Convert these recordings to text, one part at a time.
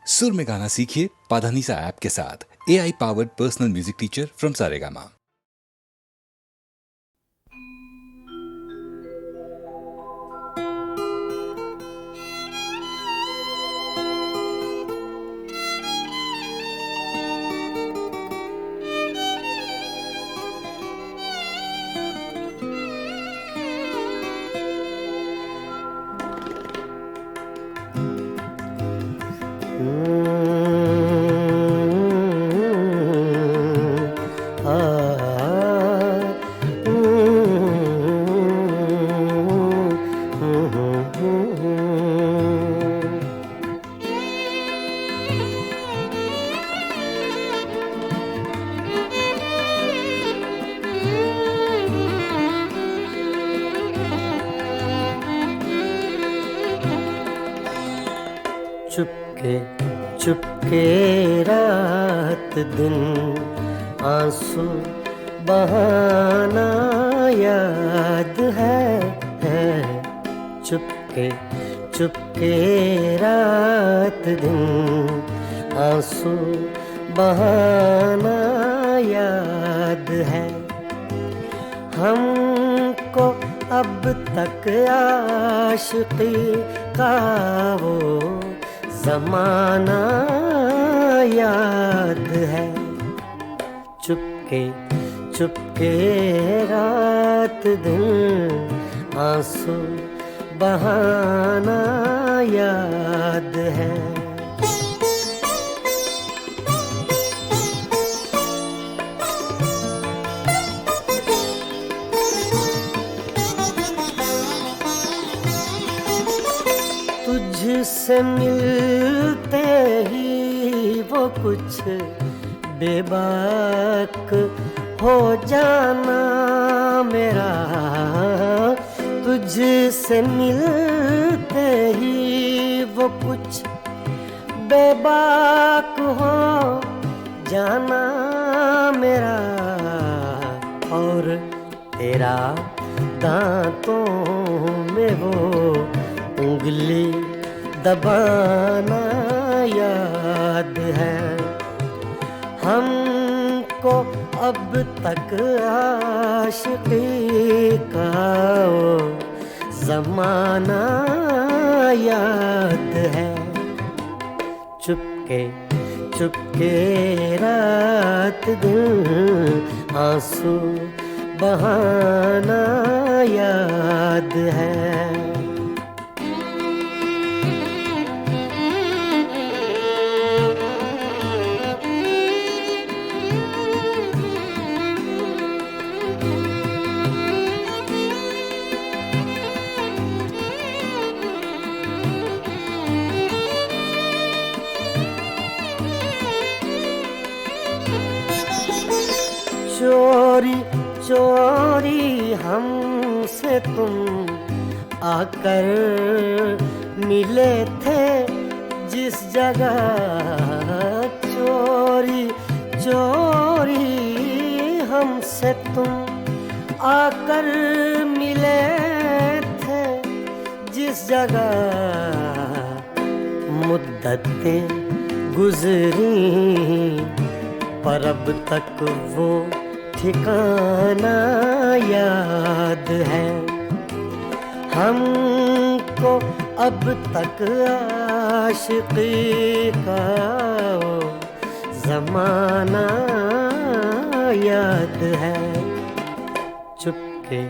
सुर में गाना सीखिए पाधानीसा ऐप के साथ। AI powered personal music teacher from Saregama. Chupke Chupke रात दिन आंसू बहाना याद है। चुपके चुपके रात दिन आंसू बहाना याद है। हमको अब तक आशिकी का वो ज़माना याद है। चुपके चुपके रात दिन आंसू बहाना याद है। तुझसे मिलते ही वो कुछ बेबाक हो जाना मेरा। तुझसे मिलते ही वो कुछ बेबाक हो जाना मेरा। और तेरा दांतों में वो उंगली दबाना याद है। हमको अब तक आशिकी का वो ज़माना याद है। चुपके चुपके रात दिन आंसू बहाना याद है। चोरी चोरी हमसे तुम आकर मिले थे जिस जगह। चोरी चोरी हमसे तुम आकर मिले थे जिस जगह। मुद्दतें गुजरी पर अब तक वो ठिकाना याद है। हमको अब तक आशिकी का वो ज़माना याद है। चुपके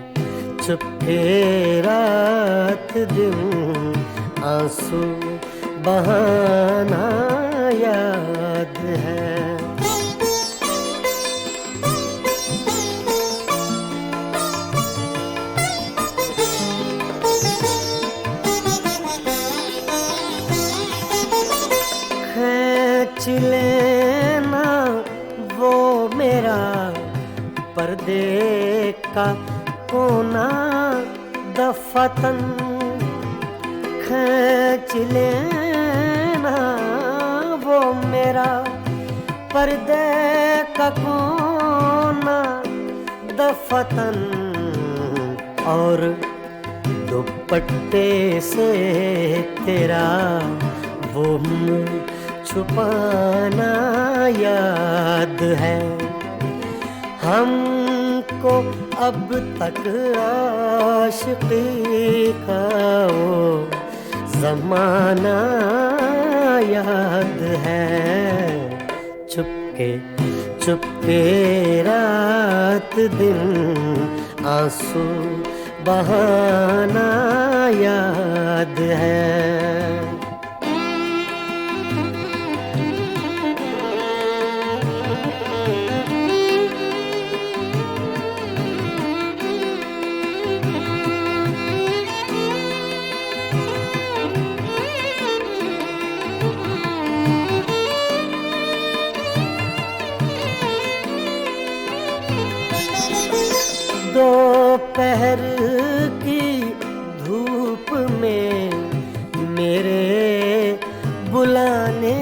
चुपके रात दिन आंसू बहाना याद है। खींच लेना वो मेरा पर्दे का कोना दफतन। खींच लेना वो मेरा पर्दे का कोना दफतन। और दुपट्टे से तेरा वो मुँह छुपाना याद है। हमको अब तक आशिक़ी का वो ज़माना याद है। चुपके चुपके रात दिन आंसू बहाना याद है। दोपहर की धूप में मेरे बुलाने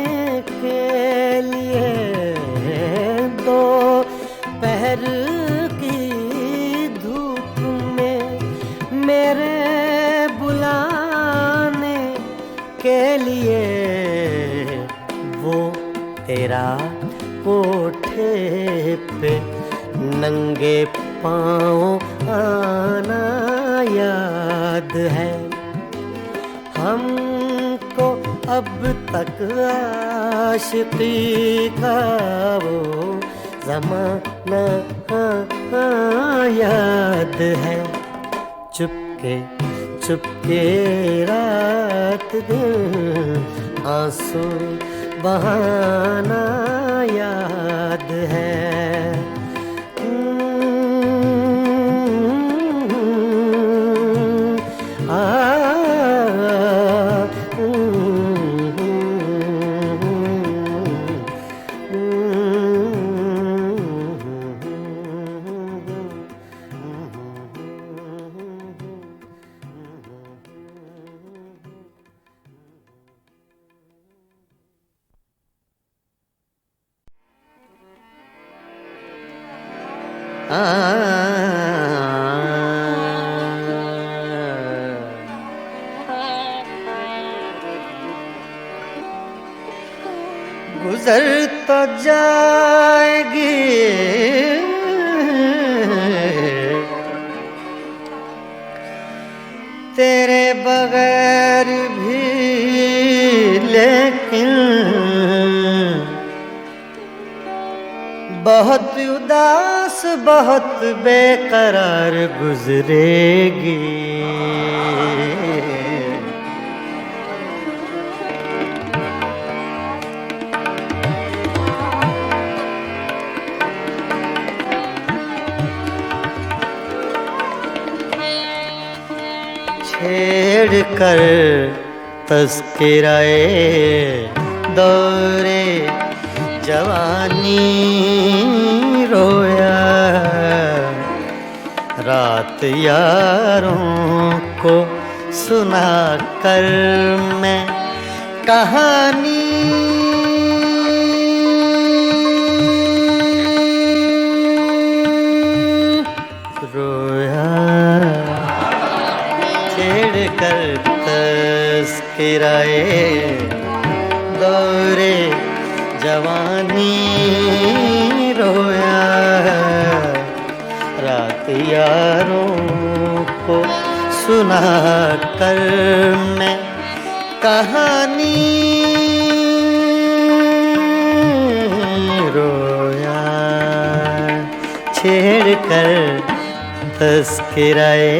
के लिए, दोपहर की धूप में मेरे बुलाने के लिए वो तेरा कोठे पे नंगे पाँव आना याद है। हमको अब तक आशिक़ी का वो ज़माना याद है। चुपके चुपके रात दिन आंसू बहाना याद है। गुजर तो जाएगी तेरे बगैर भी, लेकिन बहुत उदास बहुत बेकरार गुजरेगी। छेड़ कर तज़किराए दौरे जवानी रोया, रात यारों को सुना कर मैं कहानी रोया। छेड़ कर तज़किराए दौरे जवानी रोया, रात यारों को सुना कर मैं कहानी रोया। छेड़ कर तज़किराए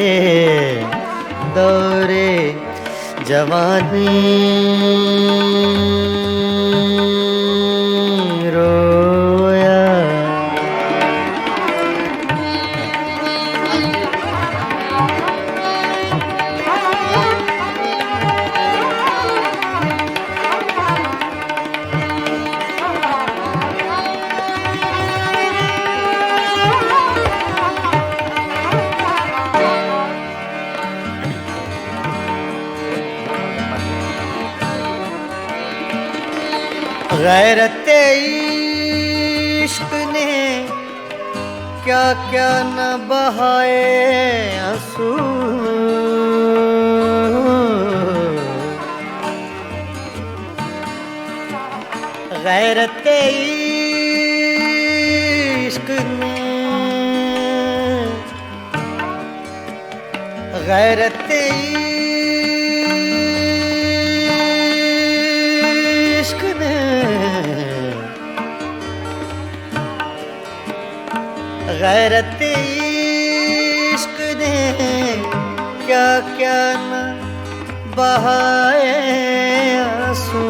दौरे जवानी रोया। गैरते इश्क ने क्या क्या न बहाए आंसू, गैरत इश्क ने, गैरत इश्क ने, गैरत इश्क ने क्या क्या न बहाए आंसू।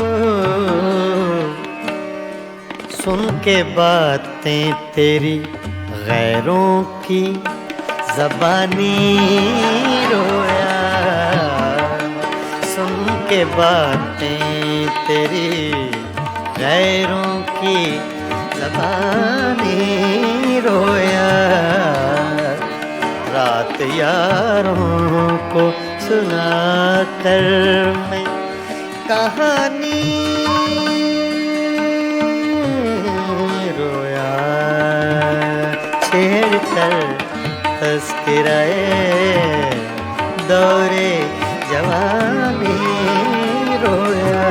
सुन के बातें तेरी गैरों की ज़बानी रोया, सुन के बातें तेरी गैरों की ज़बानी रोया। रात यारों को सुना कर मैं कहानी रोया, छेड़ कर तस्कराए दौरे जवानी रोया।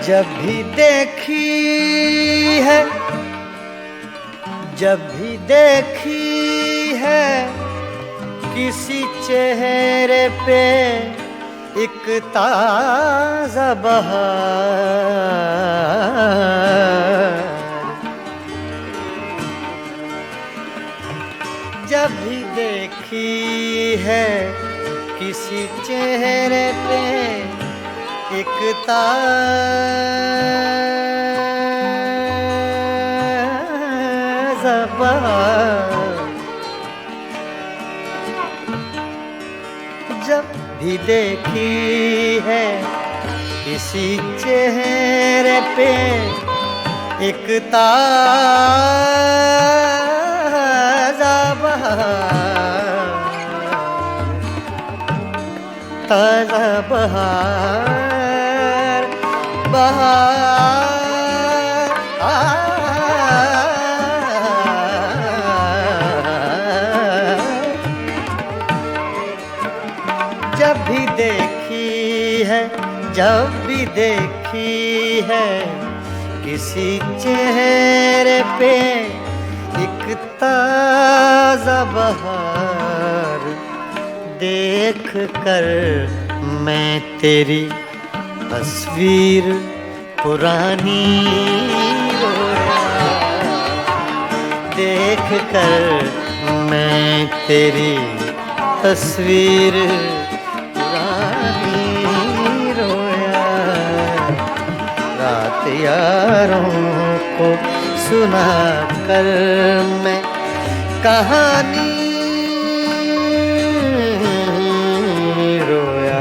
जब भी देखी है, जब भी देखी है किसी चेहरे पे एक ताज़ा बहार, जब भी देखी है किसी चेहरे पे एक ताज़ा बहार, जब भी देखी है किसी चेहरे पे एक ताज़ा बहार, ताज़ा बहार, बहार जब भी देखी है, जब भी देखी है किसी चेहरे पे एक ताज़ा बहार, देख कर मैं तेरी तस्वीर पुरानी रोया, देख कर मैं तेरी तस्वीर पुरानी रोया। रात यारों को सुना कर मैं कहानी रोया।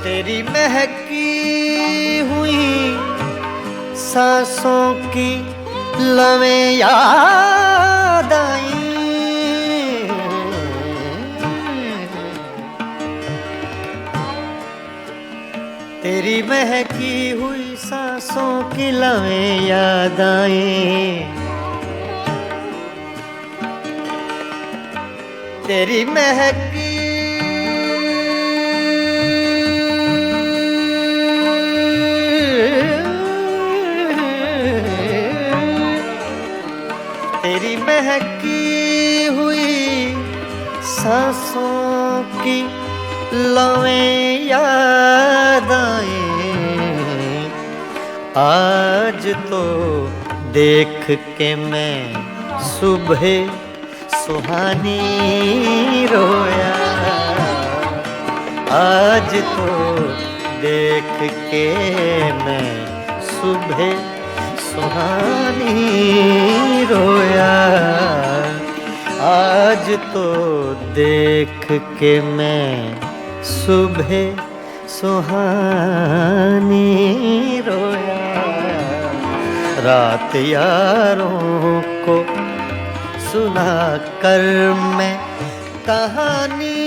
तेरी महकी हुई सांसों की लवें याद आई, तेरी महकी हुई सांसों की लवें याद आई, तेरी महकी तेरी महकी हुई सांसों की लवें याद आए। आज तो देख के मैं सुबह सुहानी रोया, आज तो देख के मैं सुबह सुहानी रोया। आज तो देख के मैं सुबह सुहानी रोया। रात यारों को सुना कर मैं कहानी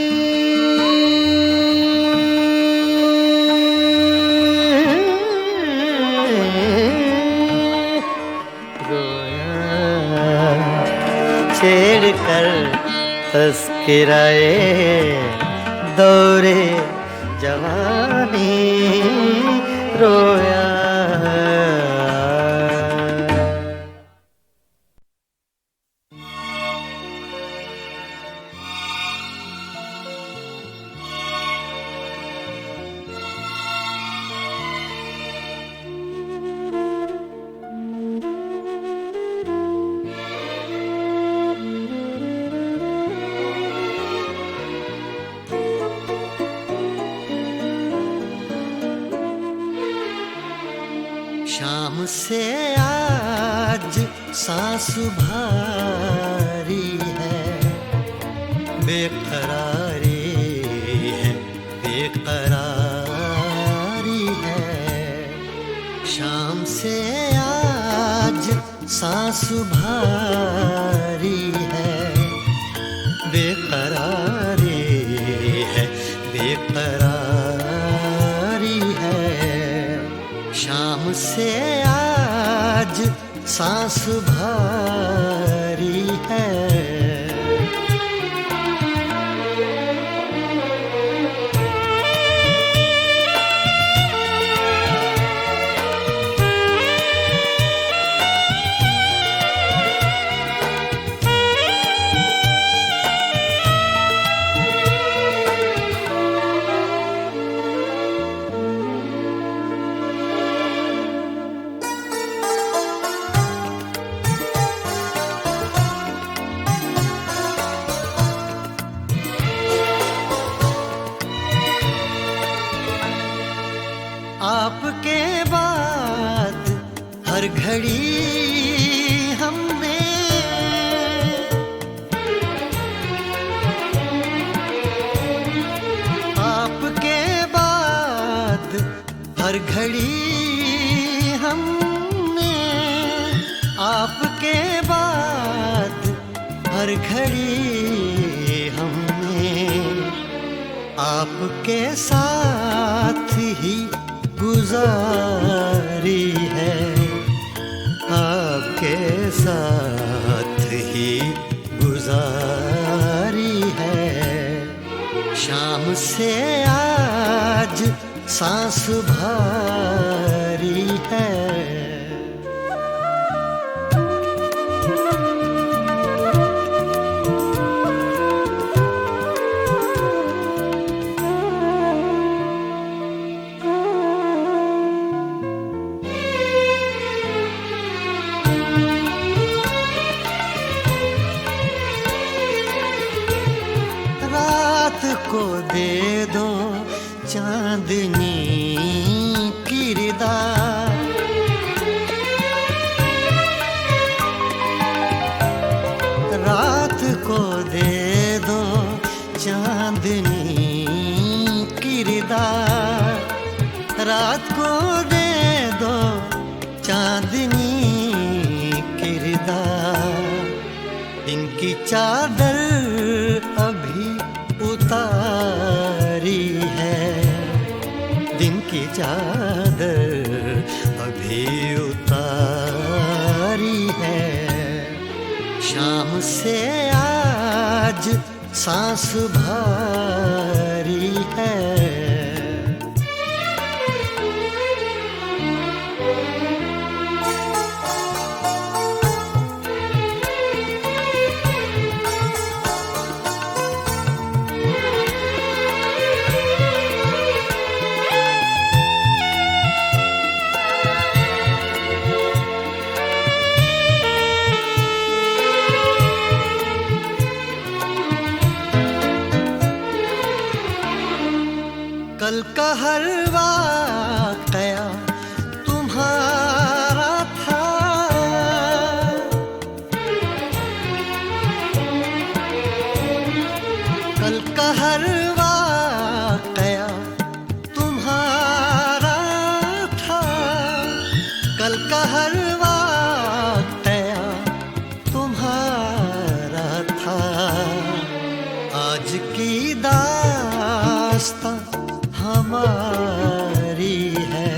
छेड़ कर तस्किराए दौरे जवानी रोया। शाम से आज सांस भारी है, बेकरारी है, बेकरारी है। शाम से आज सांस भारी है, बेकरारी है, बेकरारी है। शाम से आज सांस भारी है। आपके बाद हर घड़ी हमने आपके बाद हर घड़ी हमने आपके बाद हर घड़ी हमने आपके साथ ही गुजारी है, आपके साथ ही गुजारी है। शाम से आज सांस भारी है। को दे दो चांदनी किरदार, रात को दे दो चांदनी किरदार, रात को दे दो चांदनी किरदार। इनकी चादर अभी उतारी है, दिन की चादर अभी उतारी है। शाम से आज सांस भारी है। हर वाकया तुम्हारा था, कल का हर वाकया तुम्हारा था। आज की दास्तां हमारी है,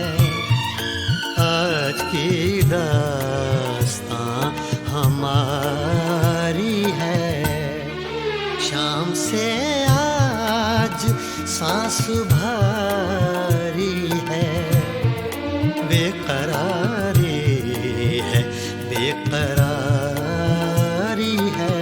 आज की दास्तां हमारी है। शाम से आज सांस भारी है, बेकरारी है, बेकरारी है।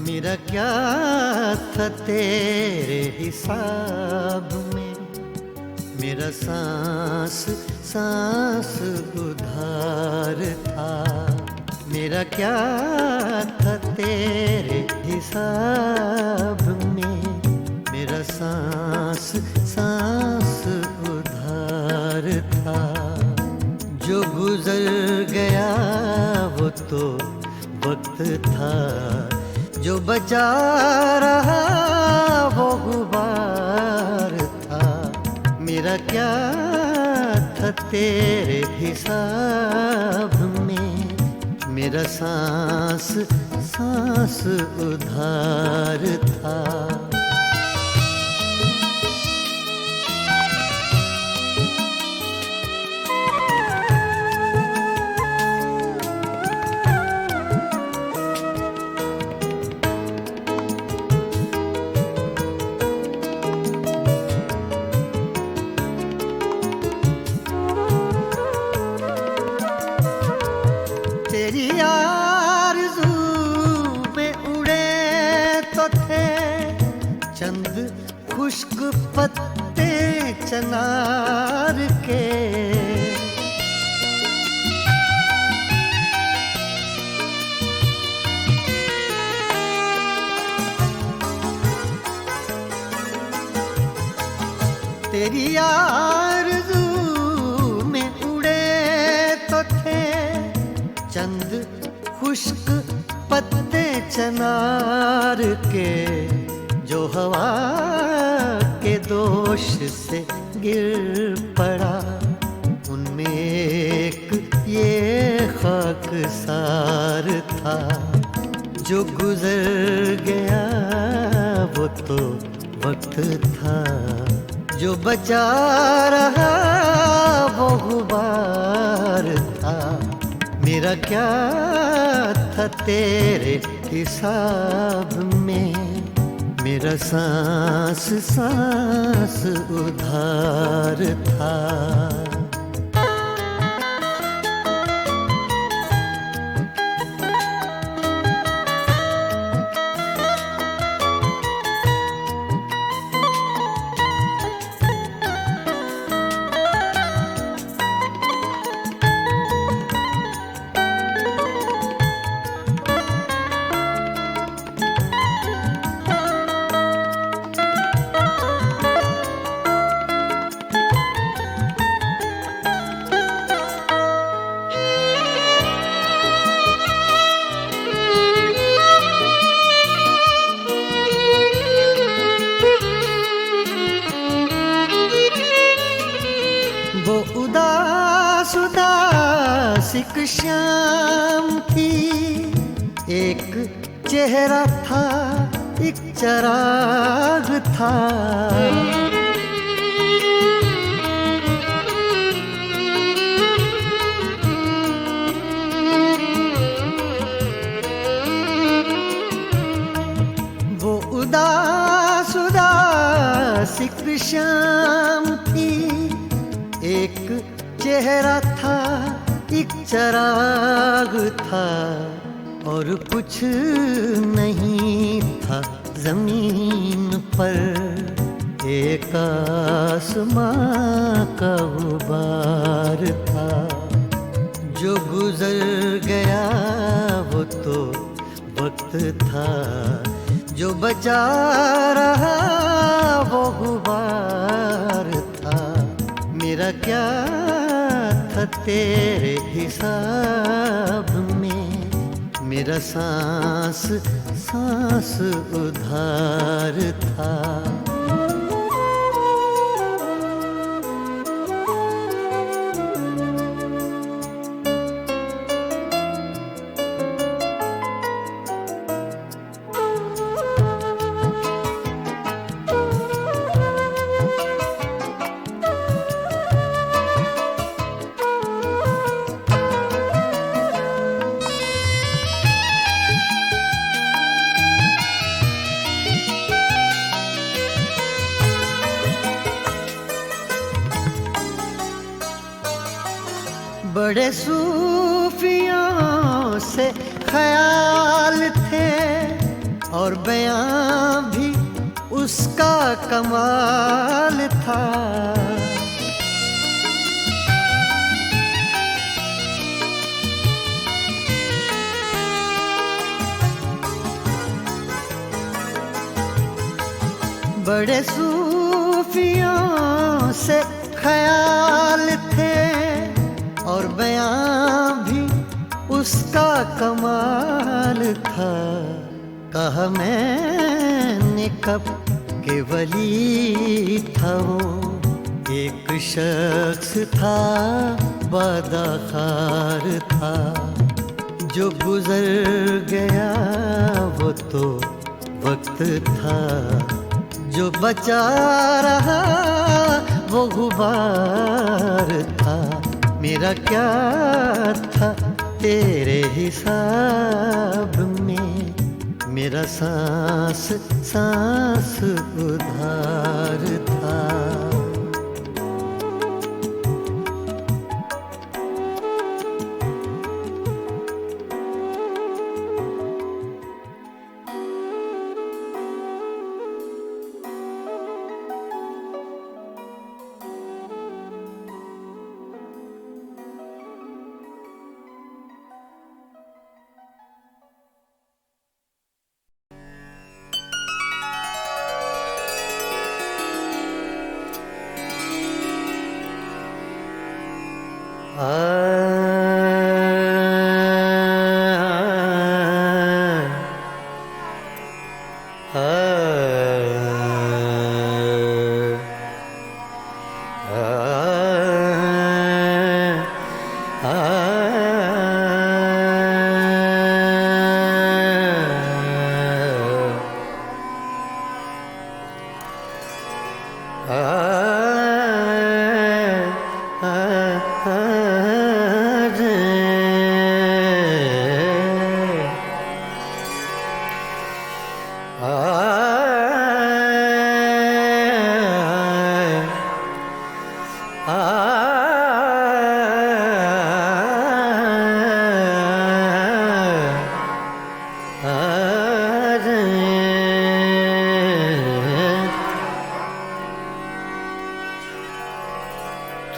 मेरा क्या था तेरे हिसाब में, मेरा सांस सांस उधार था। मेरा क्या था तेरे हिसाब में, मेरा सांस सांस उधार था। जो गुजर गया वो तो वक्त था, जो बचा रहा वो गुबार था। मेरा क्या था तेरे हिसाब में, मेरा सांस सांस उधार था। तेरी आरज़ू में उड़े तो थे चंद खुश्क पत्ते चनार के। तेरी आरज़ू में उड़े तो थे चंद खुश्क पत्ते चनार के, जो हवा के दोष से गिर पड़ा। उनमें एक ये खाकसार था, जो गुजर गया वो तो वक्त था। जो बचा रहा वो गुबार था। मेरा क्या था तेरे हिसाब में, मेरा सांस सांस उधार था। सिक श्याम थी, एक चेहरा था, एक चराग था। वो उदास उदास सिक श्याम थी, एक चेहरा था, एक चराग था, और कुछ नहीं था जमीन पर, एक आसमां का गुबार था। जो गुजर गया वो तो वक्त था, जो बचा रहा वो गुबार था। मेरा क्या था तेरे हिसाब में, मेरा सांस सांस उधार था। बड़े सूफियों से ख्याल थे, और बयां भी उसका कमाल था। बड़े सूफियों से ख्याल थे, और बयां भी उसका कमाल था। कहा मैंने कब के वली था वो, एक शख्स था बादाखार था। जो गुजर गया वो तो वक्त था, जो बचा रहा वो गुबार था। मेरा क्या था तेरे हिसाब में, मेरा सांस सांस उधार था।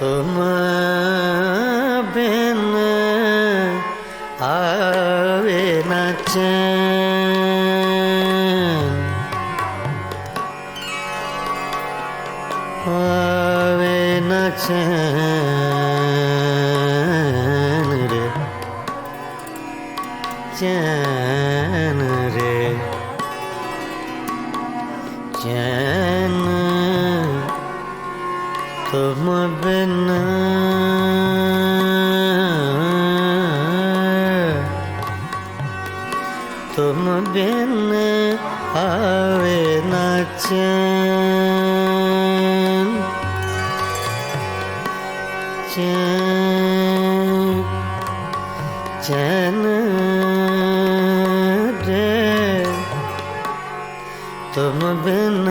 तुम बिन आवे न चैन, आवे न चैन रे, चैन रे, चैन तुम बिन तुम बिन आवे न चैन चैन चैन रे तुम बिन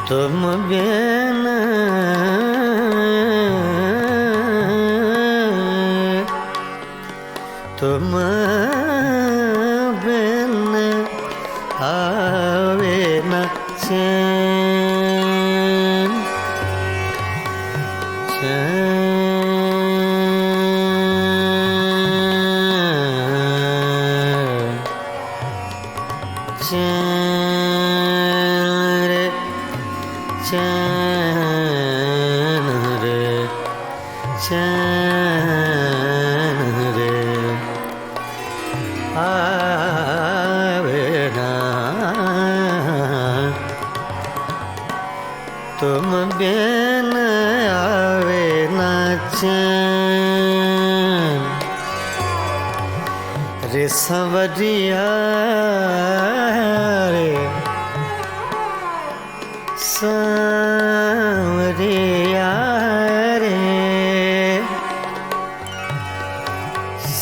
तुम बिन तुम बिन आवे न चैन चैन रे चैन रे चैन रे आवे ना तुम बिन आवे ना चैन रे संवरिया रे सांवरिया रे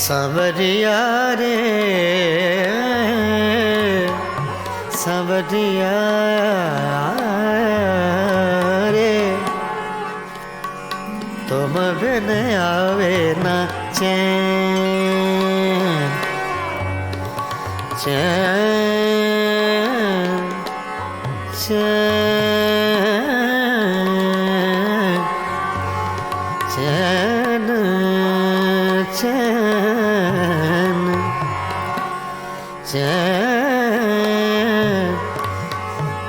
सांवरिया रे सांवरिया रे तुम बिन आवे ना चैन चैन चैन चैन चैन चैन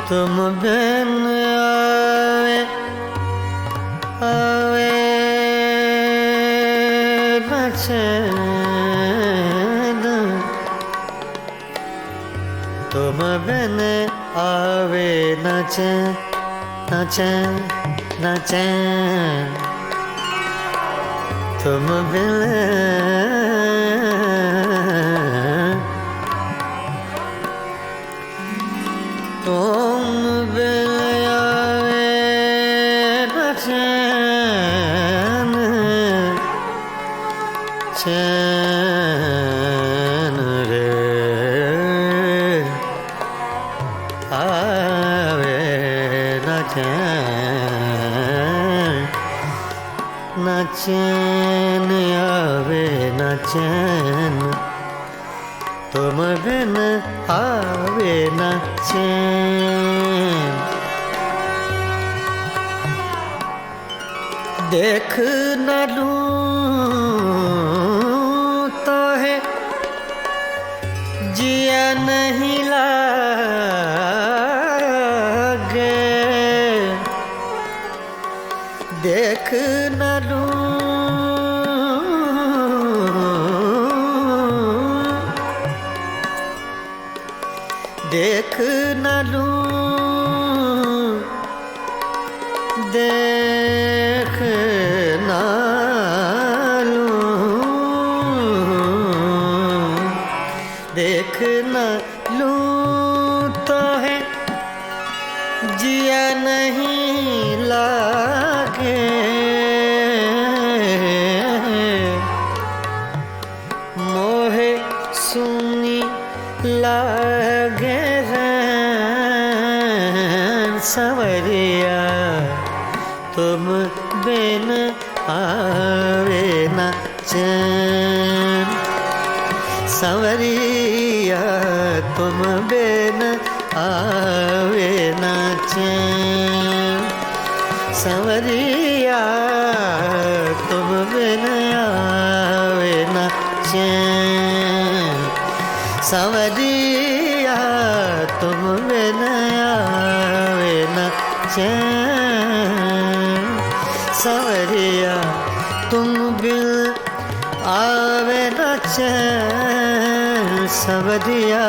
तुम बिन आवे आवे न चैन तुम बिन आवे न चैन न चैन न चैन तुम बिन तुम बिन आवे न चैन चैन रे आवे न चैन न चैन आवे न चैन तुम बिन आवे न चैन देख न लूं तो है जिया नहीं लागे देख न लूं देख न लूं देख न लूं देख न लूं तो है जिया नहीं लागे मोहे सुनी लागे संवरिया तुम बिन आवे न चैन संवरिया तुम बिन आवे न चैन संवरिया तुम बिन आवे न चैन संवरिया तुम बिन आवे न चैन संवरिया तुम बिन आवे न चैन संवरिया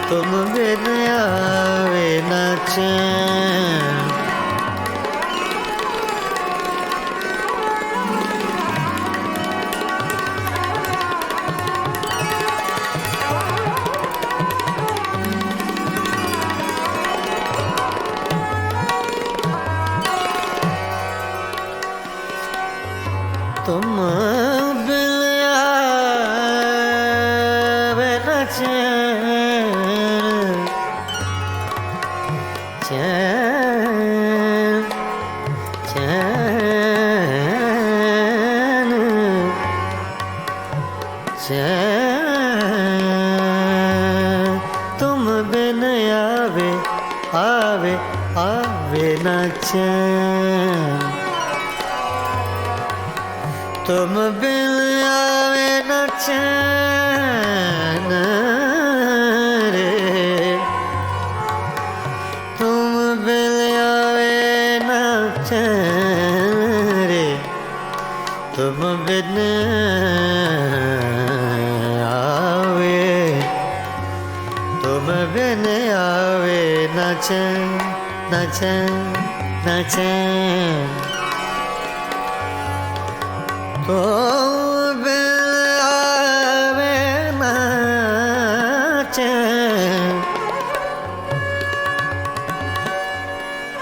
तुम बिन आवे न चैन चैन चैन चैन चैन तुम बिन आवे आवे आवे न चैन तुम बिन आवे न चैन रे तुम बिन आवे न चैन रे तुम बिन आवे तुम बिन आवे न चैन न चैन न चैन तुम बिन आवे न चैन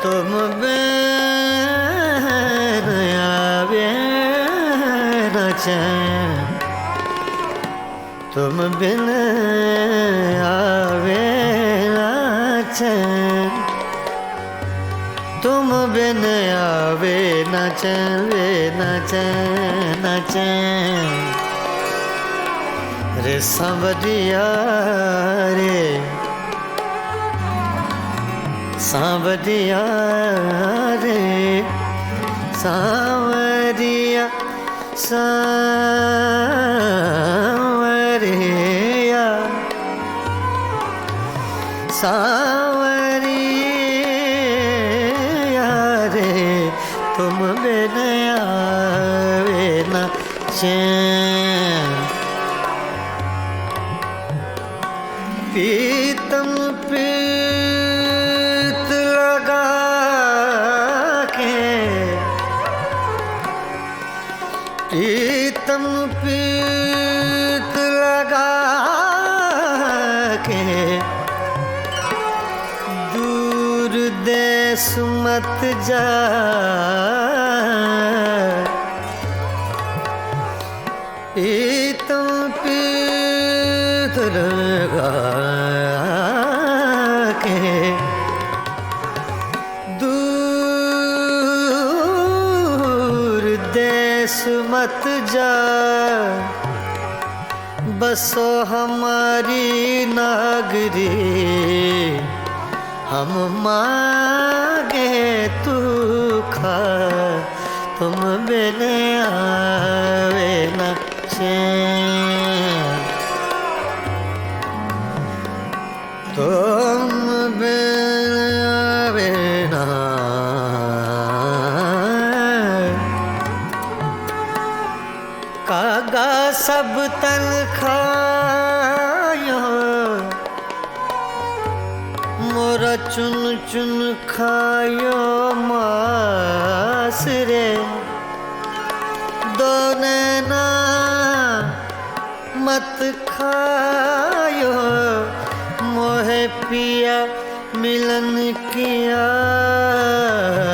तुम बिन आवे न चैन तुम बिन आवे न चैन तुम बिन आवे न चैन वे न चैन न चैन रे सांवरिया रे सांवरिया रे सांवरिया सांवरिया सांवरिया रे तुम बिन आवे न चैन पीतम पीत लगा के प्रीतम पीत लगा के दूर देश मत जा प्रीतम पीत लगा के दूर देश मत जा बसो हमारी नागरी हम मांगे तू खा तुम बिन आवे न चैन तुम बिन आवे न कागा सब तन खायो मोरा चुन चुन खायो मास रे दो नैना मत खायो मोहे पिया मिलन की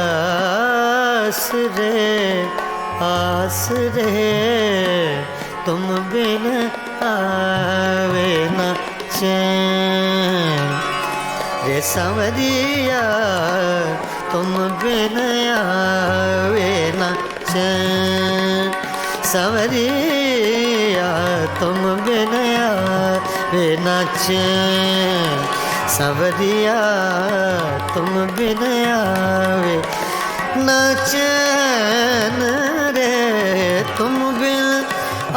आस रे आस रे तुम बिन आवे न चैन रे सांवरिया तुम बिन आवे न चैन सांवरिया तुम बिन आवे न चैन सांवरिया तुम बिन आवे न चैन रे तुम बिन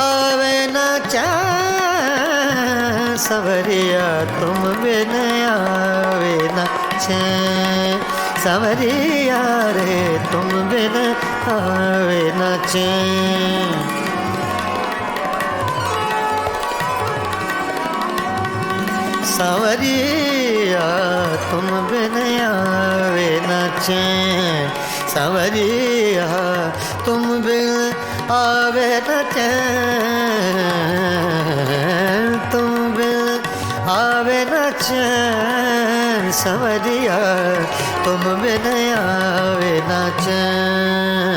आवे न चैन सांवरिया तुम बिन आवे न चैन सांवरिया रे तुम बिन आवे न चैन सांवरिया तुम बिन आवे न चैन सांवरिया तुम बिन आवे न चैन तुम बिन आवे न चैन सांवरिया तुम बिन आवे न चैन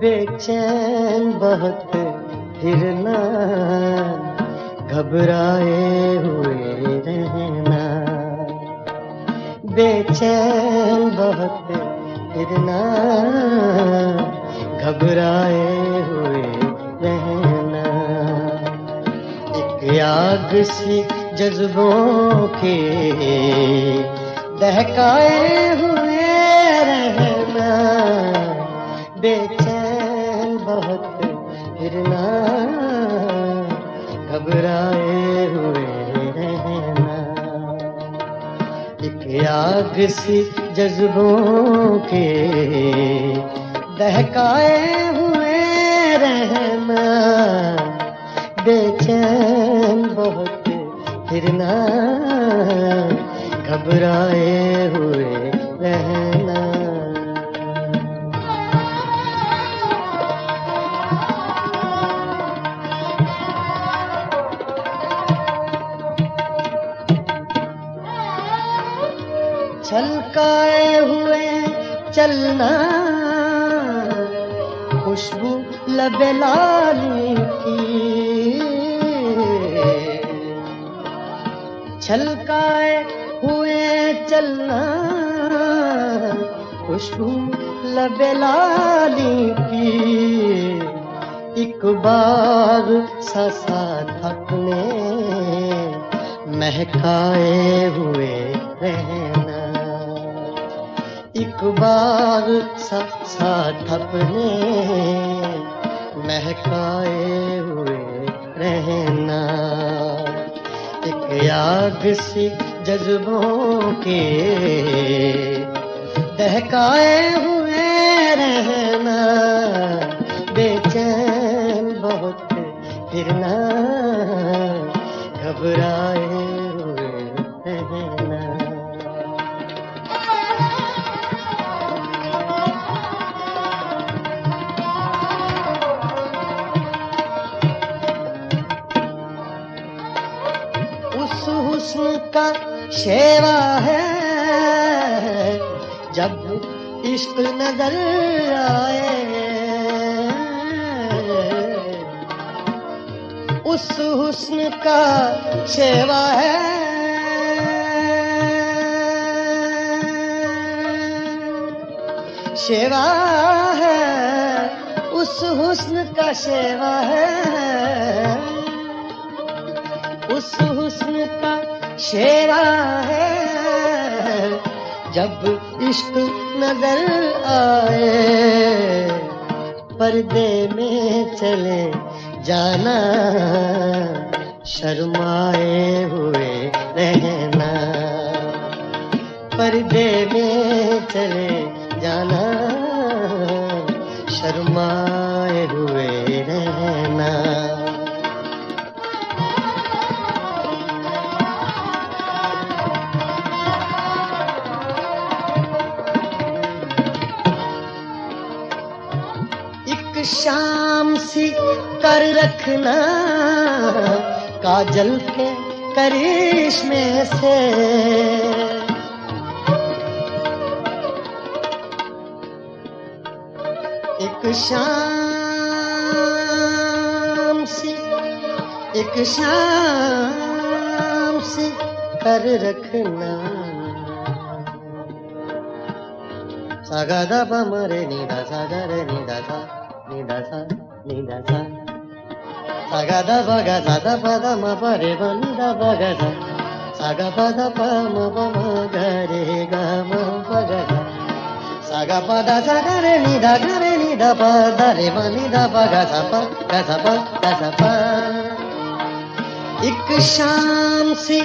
बेचैन बहुत फिरना, घबराए हुए रहना, बेचैन बहुत फिरना, घबराए हुए रहना, एक आग सी जज्बों के दहकाए हुए रहना, बेचैन बहुत फिरना, घबराए हुए रहना, एक आग सी जज्बों के दहकाए हुए रहना, बेचैन बहुत फिरना, घबराए हुए रहना। छलकाए हुए चलना, खुशबू लबे लाली की, छलकाए हुए चलना, खुशबू लबे लाली की, एक बार सा अपने महकाए हुए रहना, एक बार साथ अपने महकाए हुए रहना, एक आग सी जज्बों के दहकाए हुए रहना, बेचैन बहुत फिरना, घबराए हुए रहना। उस हुस्न का शेवा है जब इश्क नजर आए, उस हुस्न का शेवा है शेवा है, उस हुस्न का शेवा है, उस हुस्न का शेवा है, जब इश्क नजर आए, पर्दे में चले जाना, शर्माए हुए रहना, पर्दे में चले जाना, शर्माए हुए रहना। एक शाम सी कर रखना, काजल के करिश्मे से, एक शाम सी कर रखना, सागा दा पा मरे नी दा सा गा रे नी दा सा नी दा सा नी दा सा, सागा दा पा गा सा दा पा दा म पा रे ब नी दा पा गा सा, सागा पा दा पा म प म ग रे ग म प ग सा, सागा पा दा सा गा रे नी दा पा दा रे ब नी दा पा गा सा पा गा सा पा गा सा पा। एक शाम सी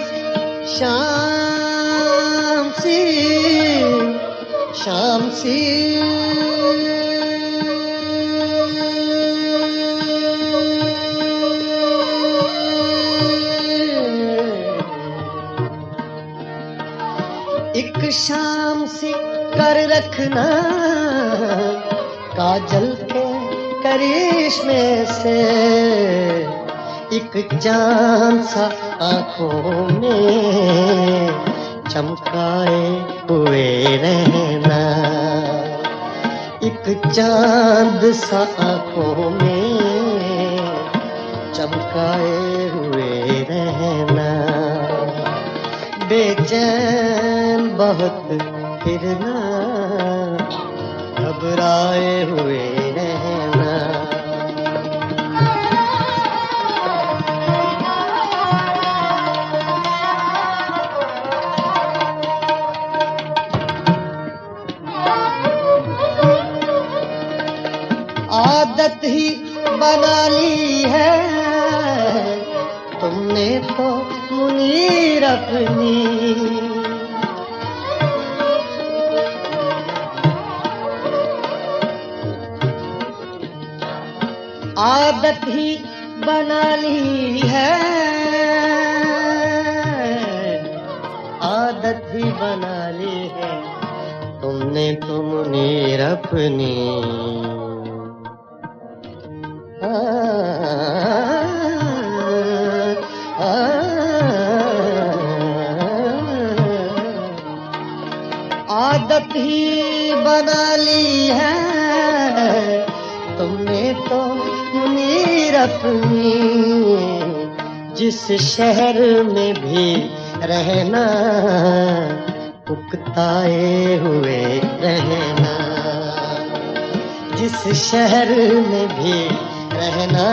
एक शाम सी कर रखना काजल के करिश्मे से, एक चांद सा आंखों में चमकाए हुए रहना, एक चांद सा आंखों में चमकाए हुए रहना, बेचैन बहुत फिरना, घबराए हुए रहना। आदत ही बना ली है तुमने तो मुनीर अपनी, आदत ही बना ली है, आदत ही बना ली है तुमने तो मुनीर अपनी। आदत ही बना ली है तुमने तो मुनीर अपनी, जिस शहर में भी रहना उकताए हुए रहना, जिस शहर में भी रहना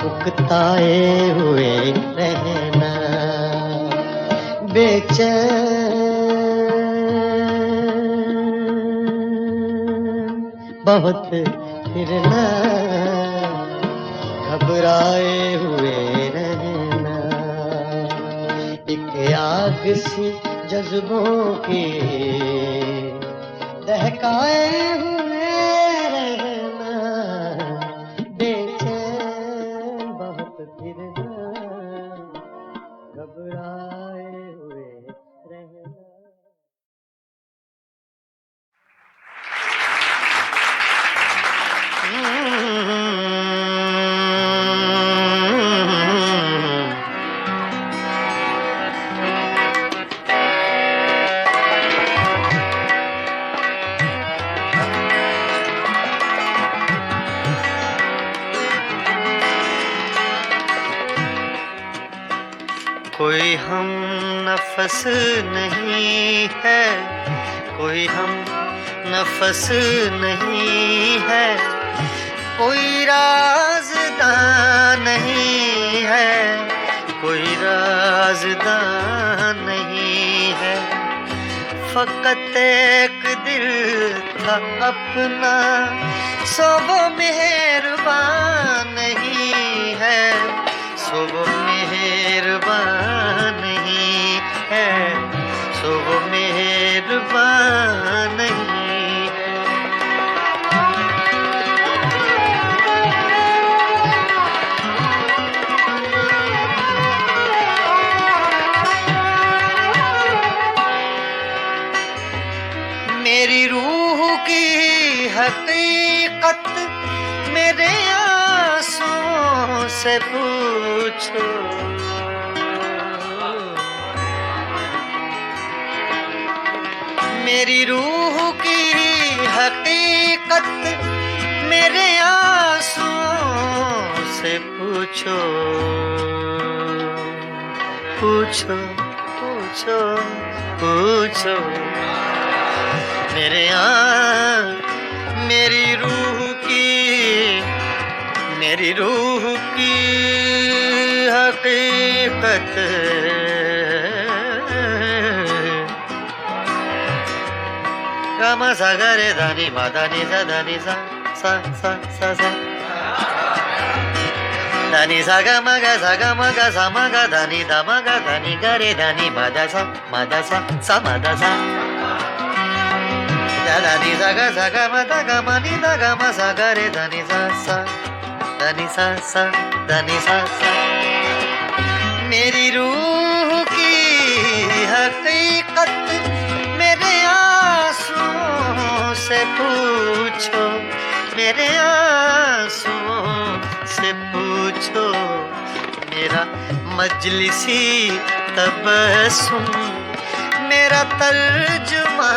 उकताए हुए रहना, बेचैन बहुत फिरना, घबराए हुए रहना, एक आग सी जज्बों की दहकाए हुए रहना, बेचैन बहुत फिरना, घबराए हुए रहना। कोई हम नफस नहीं है, कोई हम नफस नहीं है, कोई राज़दां नहीं है, कोई राज़दां नहीं है, फ़कत एक दिल था अपना, सो वो मेहरबान नहीं है, सो वो मेहरबान नहीं है, सो वो मेहरबान नहीं है। मेरी रूह की हकीकत मेरे आंसुओं से पूछो, मेरी रूह की हकीकत मेरे आंसुओं से पूछो, पूछो पूछो पूछो, मेरे मेरी रूह की हकीकत गा सा गा रे धा नि मा धा नि सा धा नि सा सा सा सा सा धा नि सा गा मा गा सा गा मा गा सा मा गा धा नि गा रे धा नि मा धा सा मा धा सा सा मा धा सा धा नि सा गा मा धा गा मा नि धा गा मा सा गा रे धा नि सा सा धा नि सा सा धा नि सा सा। मेरी रूह की हकीकत मेरे पूछो, मेरे आंसुओं से पूछो, मेरा मजलिसी तबस्सुम मेरा तर्जुमा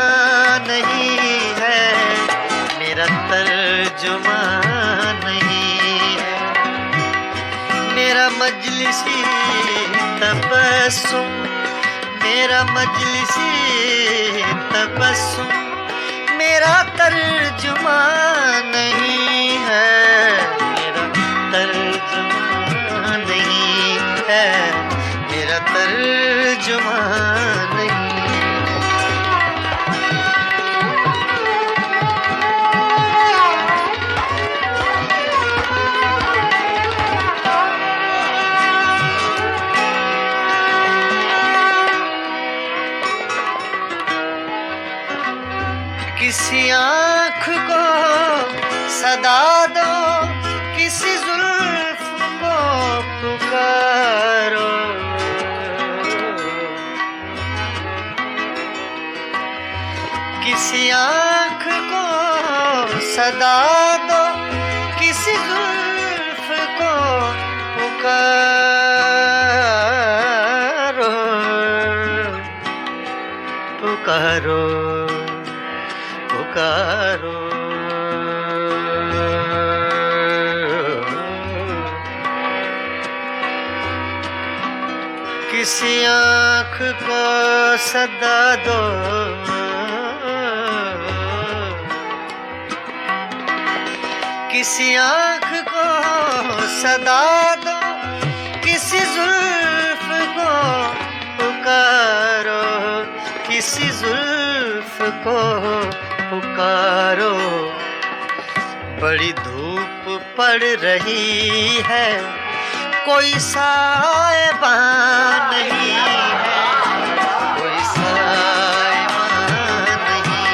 नहीं है, मेरा तर्जुमा नहीं है। मेरा मजलिसी तबस्सुम मेरा मजलिसी तबस्सुम मेरा तर्जुमा नहीं है, मेरा तर्जुमा नहीं है, मेरा तर्जुमा नहीं। किसी आँख को सदा दो, किसी जुल्फ को पुकारो, किसी आँख को सदा दो, किसी जुल्फ को पुकारो, पुकारो, पुकारो। किसी आँख को सदा दो, किसी आँख को सदा दो, किसी जुल्फ को पुकारो, किसी जुल्फ को पुकारो। बड़ी धूप पड़ रही है, कोई सायबा नहीं है, कोई सायबा नहीं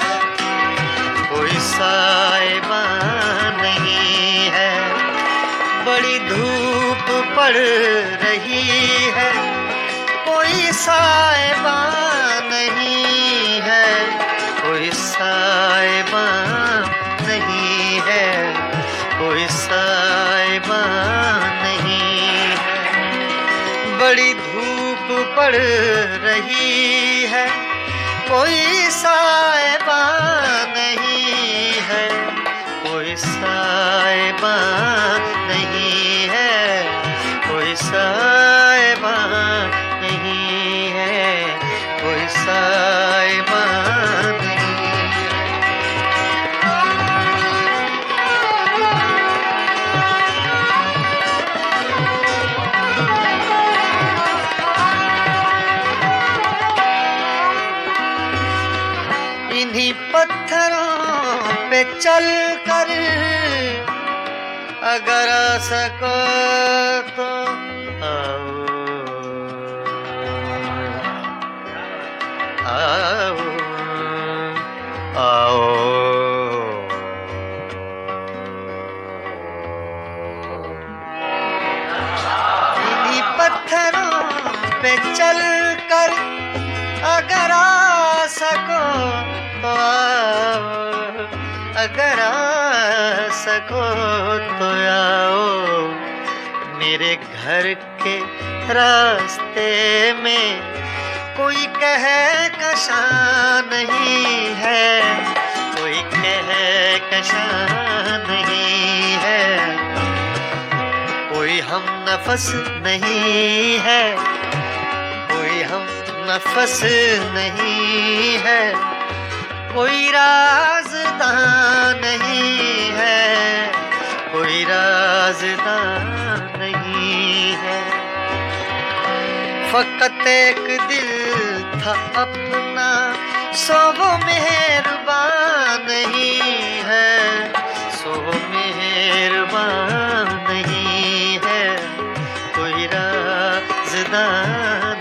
है, कोई सायबा नहीं है। बड़ी धूप पड़ रही है, कोई सायबा नहीं है, कोई सायबा नहीं है, कोई सायबा नहीं है। बड़ी धूप पड़ रही है, कोई सायबा नहीं है, कोई सायबा नहीं है, कोई सायबा नहीं है, कोई सायबा नहीं। इन्हीं पत्थरों पे चल कर अगर आ सको तो आओ, आओ, आओ। इन्हीं पत्थरों पे चल कर अगर आ सको तो आओ, अगर आ सको तो आओ। मेरे घर के रास्ते में कोई कहकशा नहीं है, कोई कहकशा नहीं है, कोई हम नफस नहीं है, कोई हम नफस नहीं है, कोई राज़दां नहीं है, कोई राज़दां नहीं है। फ़कत एक दिल था अपना, सो वो मेहरबान नहीं है, सो मेहरबान नहीं है, कोई राज़दां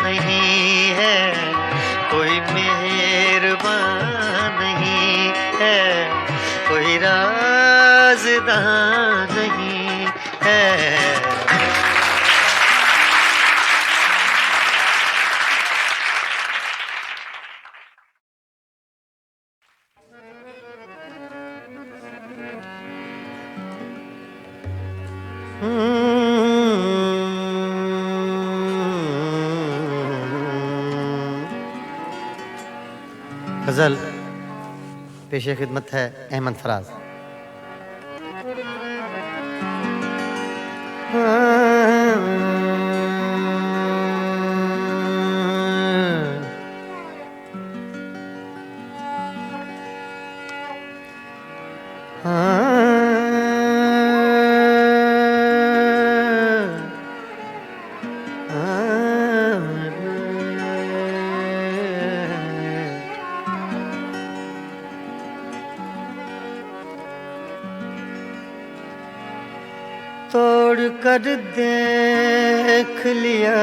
नहीं है, कोई मेहरबान नहीं है, कोई राज़दां नहीं है। गजल पेशे खिदमत है अहमद फराज। तोड़ कर देख लिया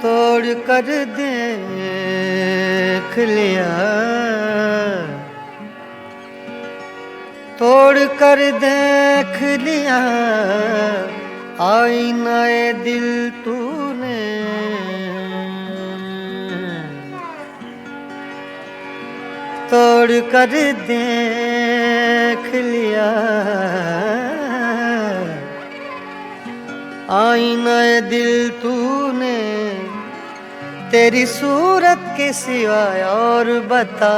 तोड़ कर देख लिया तोड़ कर देख लिया आईनाए दिल तूने तोड़ कर देख लिया आईनाए दिल तूने तेरी सूरत के सिवाय और बता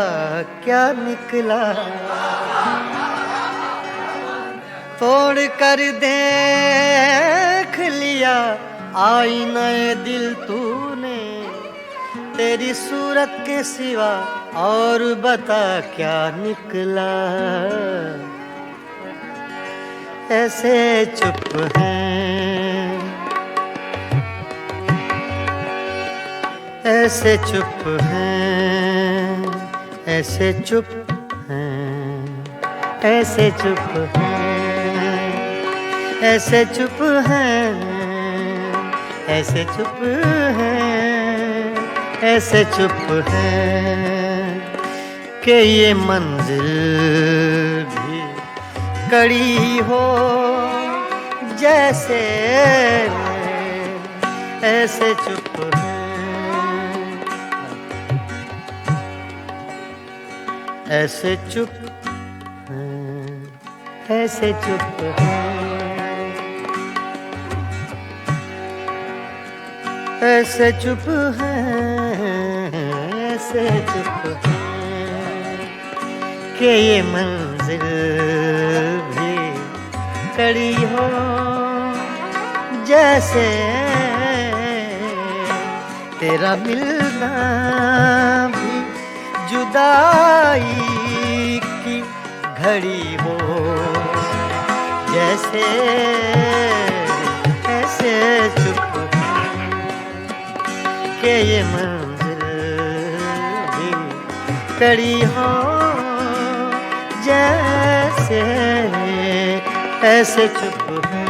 क्या निकला। तोड़ कर देख लिया आईनाए दिल तूने तेरी सूरत के सिवा और बता क्या निकला। ऐसे चुप हैं ऐसे चुप हैं ऐसे चुप हैं ऐसे चुप हैं ऐसे चुप हैं ऐसे चुप हैं ऐसे चुप हैं कि ये मंजिल भी कड़ी हो जैसे ऐसे चुप हैं ऐसे चुप हैं ऐसे चुप हैं ऐसे चुप हैं ऐसे चुप हैं कि ये मंजिल भी कड़ी हो जैसे तेरा मिलना भी जुदाई की घड़ी हो जैसे ऐसे चुप के ये मंजिल भी कड़ी हो जैसे ऐसे चुप हैं।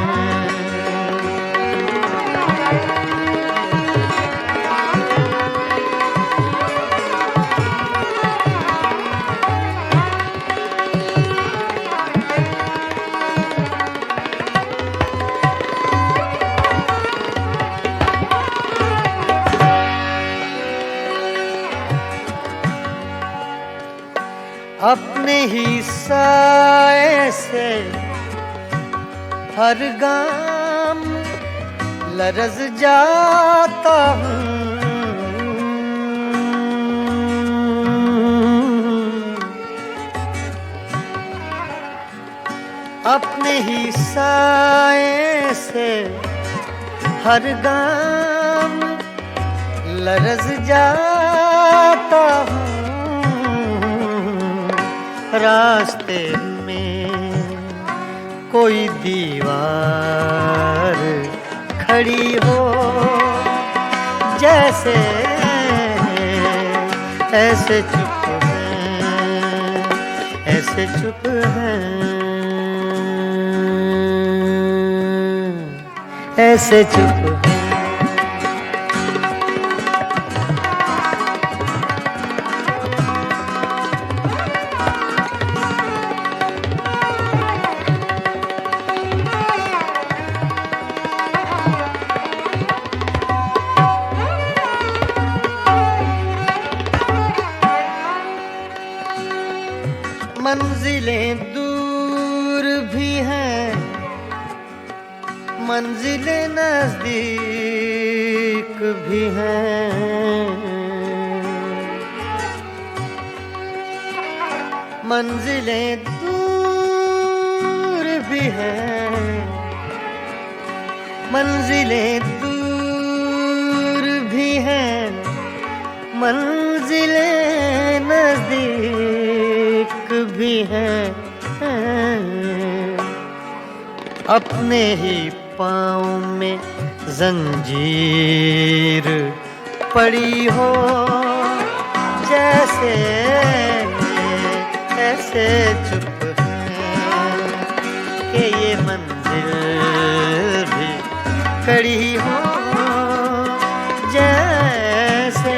अपने ही साए से हर गाम लरज़ जाता हूँ अपने ही साए से हर गाम लरज़ जाता हूँ रास्ते में कोई दीवार खड़ी हो जैसे ऐसे चुप हैं ऐसे चुप हैं ऐसे चुप हैं। मंजिलें दूर भी हैं मंजिलें नजदीक भी हैं, मंजिलें दूर भी हैं, मंजिलें दूर भी हैं, मंजिलें नजदीक भी हैं। अपने ही पाँव में जंजीर पड़ी हो, जैसे ऐसे चुप है कि ये मंजिल भी कड़ी हो, जैसे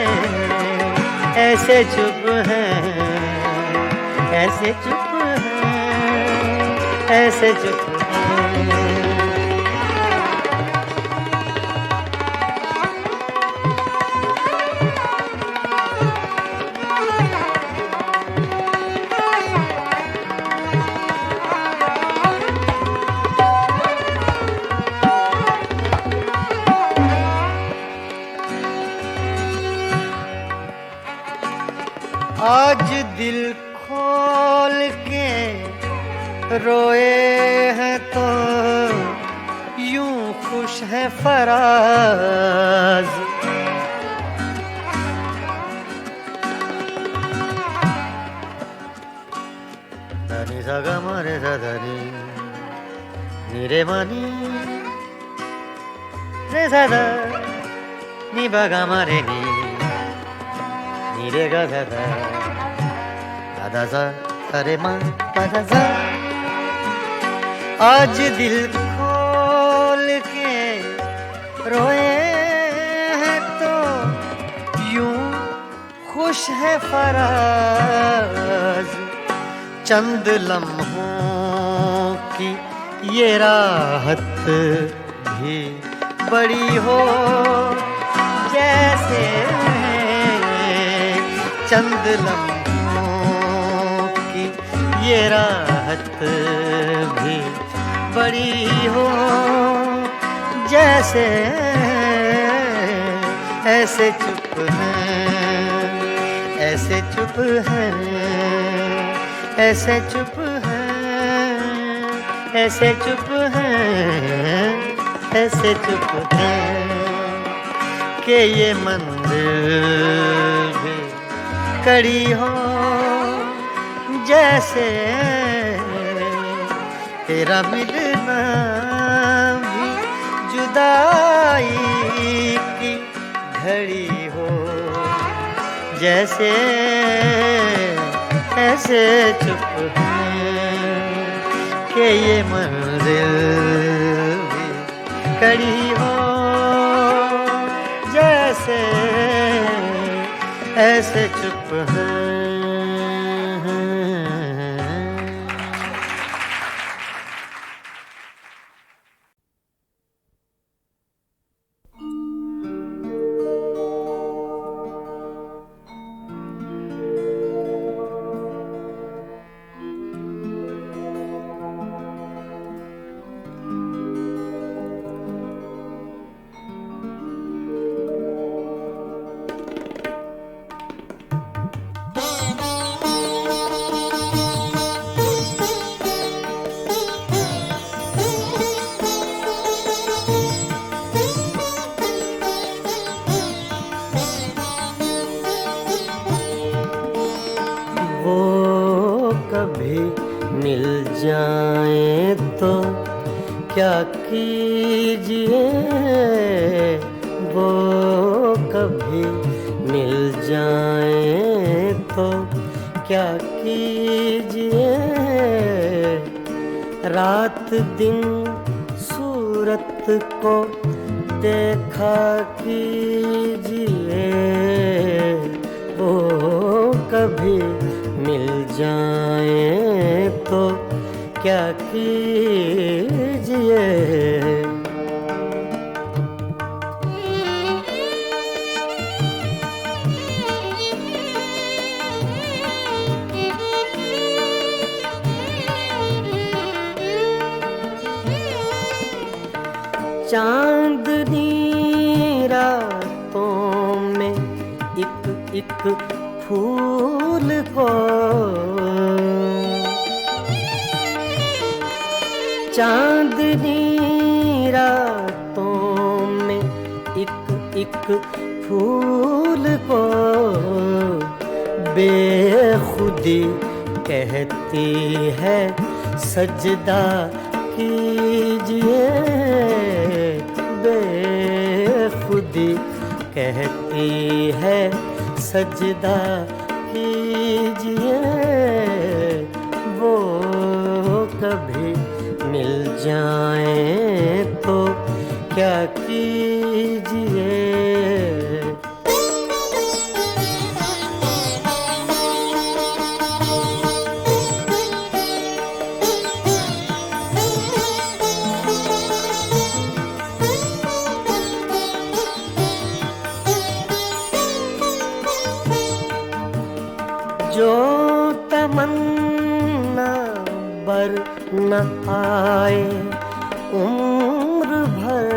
ऐसे चुप है, ऐसे चुप है, ऐसे चुप है। आज दिल खोल के रोए हैं तो यूं खुश है फराज, धनी सगा मारे धनी नीरे मनी रे सदा नी बगा मारे नी नीरे गा सदा दादा सा अरे माँ दादा सा। आज दिल खोल के रोए हैं तो यूं खुश है फराज, चंद लम्हों की ये राहत भी बड़ी हो, जैसे चंद लम्हों की ये राहत भी बड़ी हो, जैसे ऐसे चुप हैं, ऐसे चुप हैं, ऐसे चुप हैं, ऐसे चुप हैं, ऐसे चुप हैं कि ये मंदिर भी कड़ी हो, जैसे तेरा मिलना भी जुदाई की घड़ी हो, जैसे ऐसे चुप हैं कि ये मंजिल भी कड़ी हो, जैसे ऐसे चुप हैं। मिल जाए तो क्या कीजिए, वो कभी मिल जाए तो क्या कीजिए, रात दिन सूरत को देखा कीजिए, वो कभी मिल जाए तो क्या कीजिए। चांदनी रातों में एक एक फूल को, चांदनी रातों में एक एक फूल को बेखुदी कहती है सजदा कीजिए, बेखुदी कहती है सजदा कीजिए। वो कभी मिल जाए तो क्या कीजिए। जो तमन्ना बर न आए उम्र भर,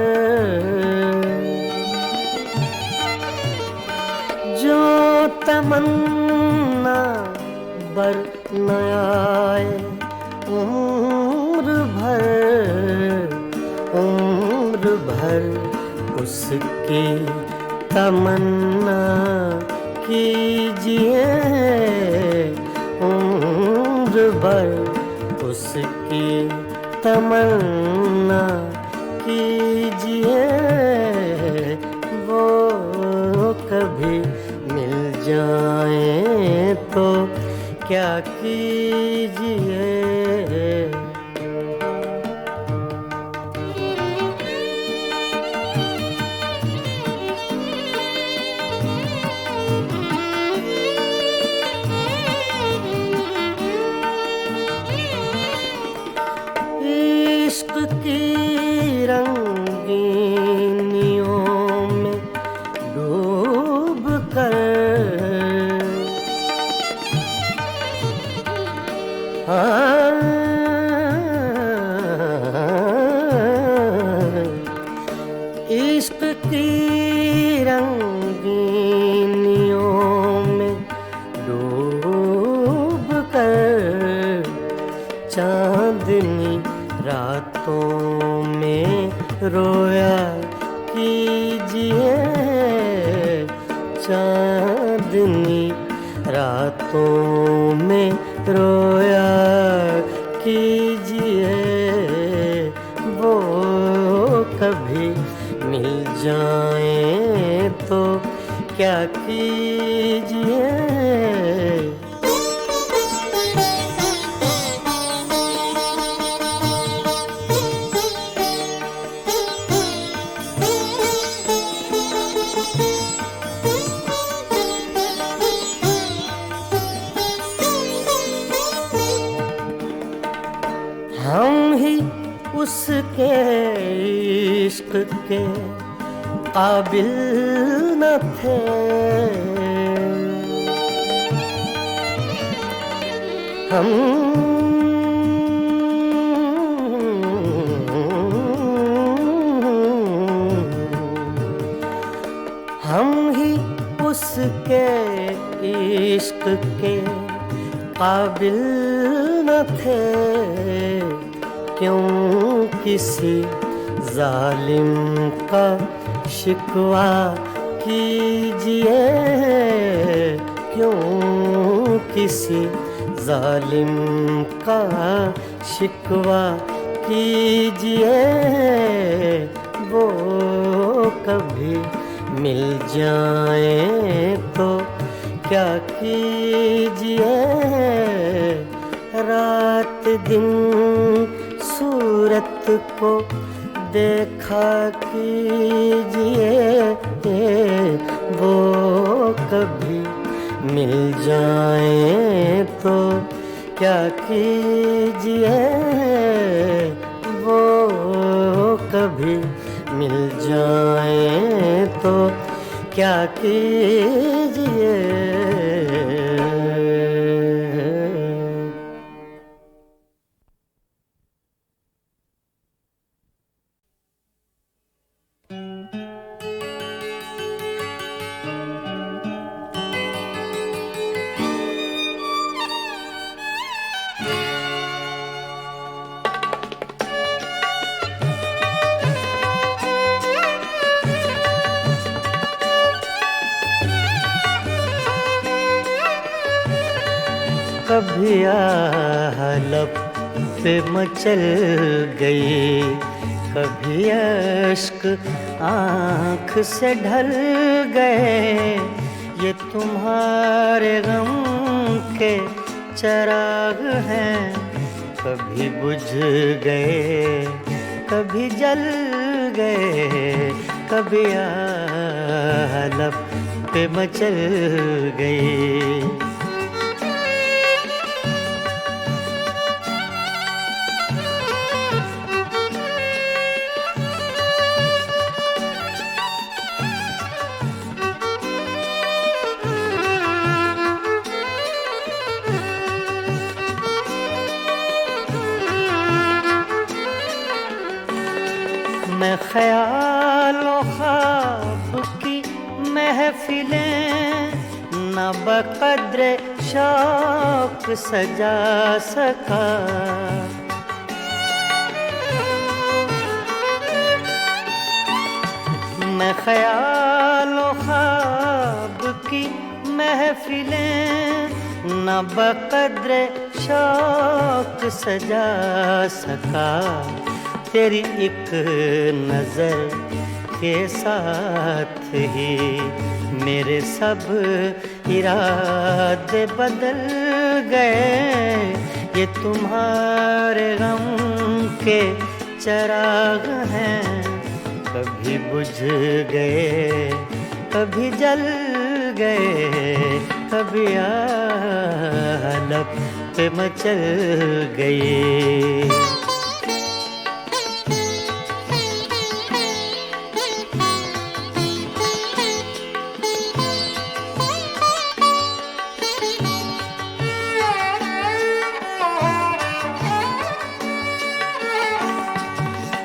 जो तमन्ना बर न आए उम्र भर, उम्र भर उसकी तमन्ना कीजिए, उम्र भर उसकी तमन्ना कीजिए। वो कभी मिल जाए तो क्या कीजिए। इश्क की रंगीनियों में डूब कर, इश्क की रंगीनियों में डूब कर चांदनी रातों में रोया कीजिए, चांदनी रातों में रोया कीजिए। वो कभी मिल जाए तो क्या कीजिए। हम ही उसके इश्क के काबिल न थे, हम ही उसके इश्क के काबिल न थे। क्यों किसी जालिम का शिकवा कीजिए, क्यों किसी जालिम का शिकवा कीजिए। वो कभी मिल जाए तो क्या कीजिए। रात दिन सूरत को देखा कीजिए, वो कभी मिल जाए तो क्या कीजिए। वो कभी मिल जाए तो क्या कीजिए। कभी लब पे मचल गई, कभी अश्क आँख से ढल गए। ये तुम्हारे गम के चिराग हैं, कभी बुझ गए कभी जल गए, कभी लब पे मचल गई। मैं ख्यालों ख्वाब की महफिलें न बक़द्र शौक सजा सका। मैं ख्यालों ख्वाब की महफिलें न बक़द्र शौक सजा सका। तेरी एक नज़र के साथ ही मेरे सब इरादे बदल गए। ये तुम्हारे गम के चिराग हैं, कभी बुझ गए कभी जल गए, कभी लब पे मचल गए।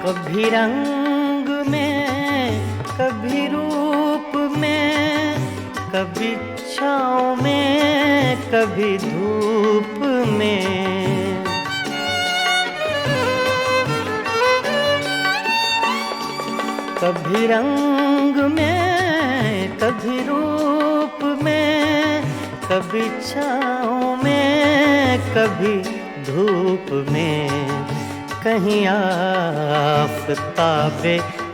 कभी रंग में कभी रूप में, कभी छाँव में कभी धूप में। कभी रंग में कभी रूप में, कभी छाँव में कभी धूप में। कहीं आफ़ताबे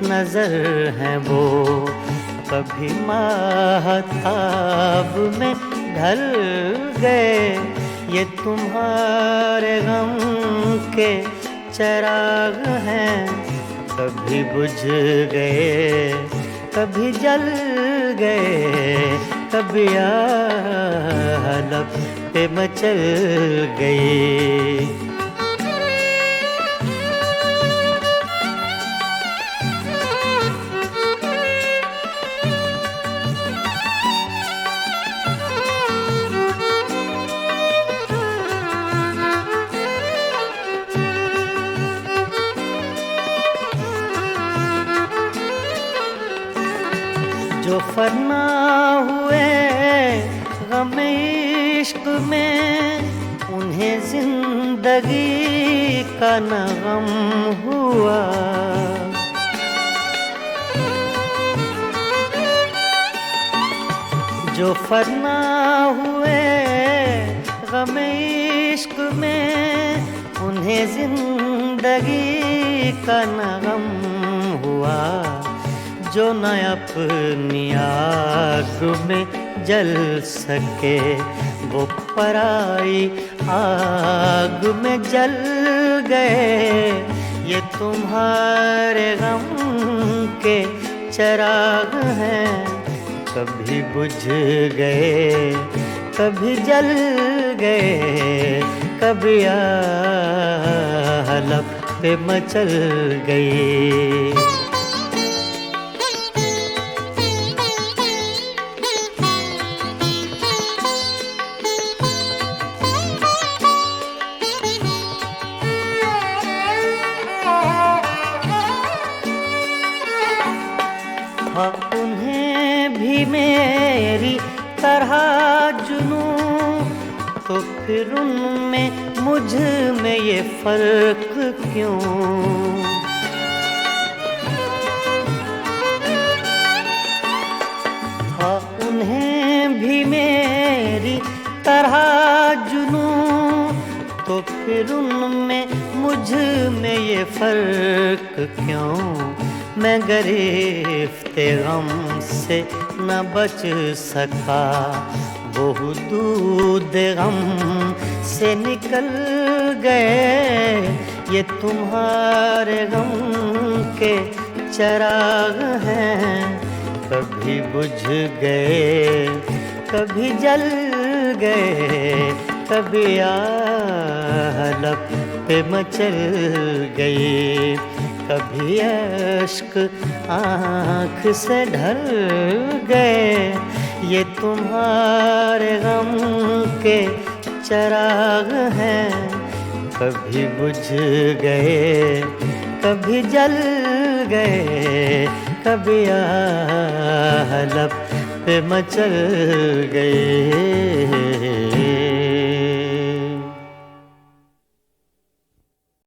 नज़र हैं वो, कभी माहताब में ढल गए। ये तुम्हारे गम के चिराग हैं, कभी बुझ गए कभी जल गए, कभी लब पे मचल गए। जो फना हुए गम इश्क में, उन्हें जिंदगी का न गम हुआ। जो फना हुए गम इश्क में, उन्हें जिंदगी का न गम हुआ। जो न अपनी आग में जल सके, वो पराई आग में जल गए। ये तुम्हारे गम के चिराग हैं, कभी बुझ गए कभी जल गए, कभी लब पे मचल गए। हाँ, उन्हें भी मेरी तरह जुनूं, तो फिर उनमें मुझ में ये फर्क क्यों। हाँ, उन्हें भी मेरी तरह जुनूं, फिर उनमें मुझ में ये फर्क क्यों? मैं गिरफ्ते गम से न बच सका, वो दूध गम से निकल गए। ये तुम्हारे गम के चिराग हैं, कभी बुझ गए कभी जल गए, कभी आलप पे मचल गए, कभी अश्क आँख से ढल गए। ये तुम्हारे गम के चिराग हैं, कभी बुझ गए कभी जल गए, कभी आलप पे मचल गए।